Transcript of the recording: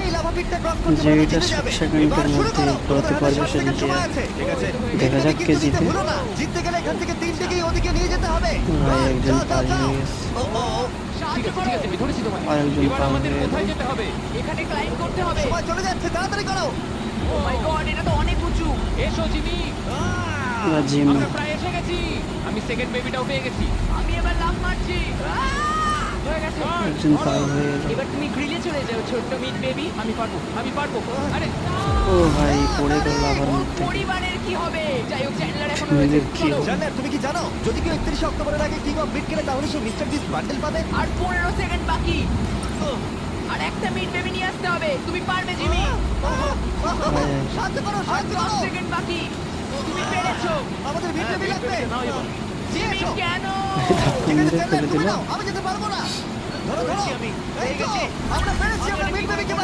এই lava পিটটা cross করতে যে পারলে এটা জিতে যাবে। 60 সেকেন্ডের এবার শুরু মধ্যে করো। করতে তোমার হাতে পারবে 60 সে সেকেন্ড জিতে সময় যাবে। আছে। ঠিক আছে। দেখা যাক কে জিতে। ভুলো না, জিততে গেলে এখান থেকে 3 দিকেই ওদিকে নিয়ে যেতে হবে। ভাই Run, একজন যাও, যাও, পার যাও। হয়ে গেছে। ও, ও, ও, ঠিক আছে ঠিক আছে আমি ধরেছি তোমায়। আর একজন এবার পার আমাদের হয়ে কোথায় গেল। যেতে হবে? এখানে ক্লাইম্ব করতে হবে। সময় চলে যাচ্ছে, তাড়াতাড়ি করো। ও মাই গড, এটা তো অনেক উঁচু। এসো জিমি, না জিম আমরা প্রায় এসে গেছি। আমি সেকেন্ড বেবিটাও পেয়ে গেছি। আমি এবার লাফ মারছি। হয়ে গেছে। একজন পার হয়ে গেল। এবার তুমি গ্রিলে চলে যাও, ছোট্ট মিট বেবি। আমি পারবো আমি পারবো। আরে ও ভাই পড়ে গেল আবার ওর মধ্যে। পরিবারের কি হবে? যাই হোক, চ্যান্ডলার এখন নিজের রয়েছে। কি চলো। হবে? জানলার, তুমি কি জানো যদি কেউ 31 অক্টোবরের আগে কিং অফ বিট কেনে তাহলে সে মিস্টার বিস্ট বান্ডেল পাবে? আর 15 সেকেন্ড বাকি। আর একটা মিট বেবি নিয়ে আসতে হবে। তুমি পারবে জিমি। সাহায্য করো, আর সাহায্য 10 করো। সেকেন্ড বাকি। তুমি পেরেছো। আমাদের বিট বেবি লাগবে। নাও এবার। জিমি এসো। কেন? ঠিক আছে, মেরে জানলার, ফেলে তুমি দিল। নাও, আমি যেতে পারবো না। ধরো, ধরো। এই তো, আমরা পেরেছি, আমরা মিট বেবিকে